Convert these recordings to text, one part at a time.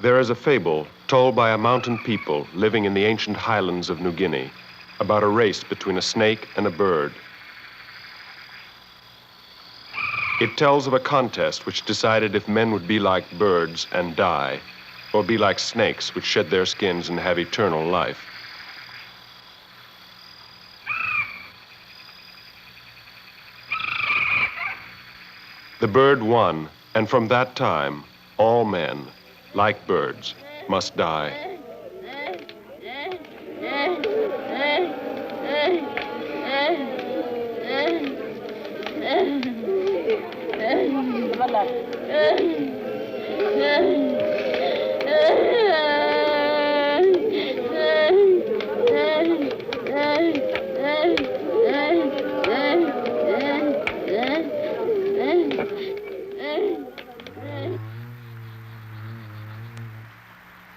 There is a fable told by a mountain people living in the ancient highlands of New Guinea about a race between a snake and a bird. It tells of a contest which decided if men would be like birds and die, or be like snakes which shed their skins and have eternal life. The bird won, and from that time, all men, like birds, must die.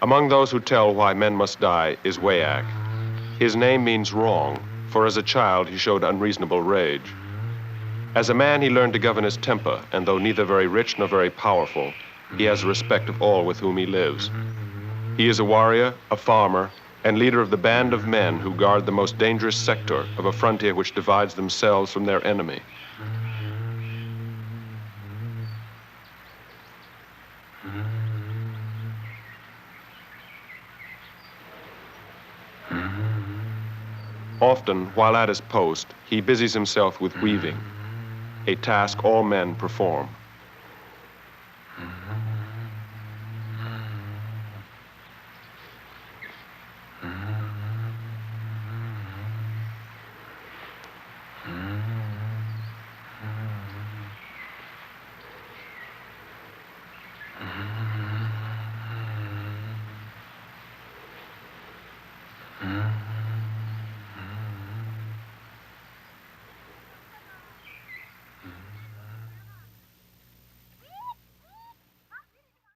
Among those who tell why men must die is Wayak. His name means wrong, for as a child he showed unreasonable rage. As a man he learned to govern his temper, and though neither very rich nor very powerful, he has the respect of all with whom he lives. He is a warrior, a farmer, and leader of the band of men who guard the most dangerous sector of a frontier which divides themselves from their enemy. Often, while at his post, he busies himself with weaving, a task all men perform.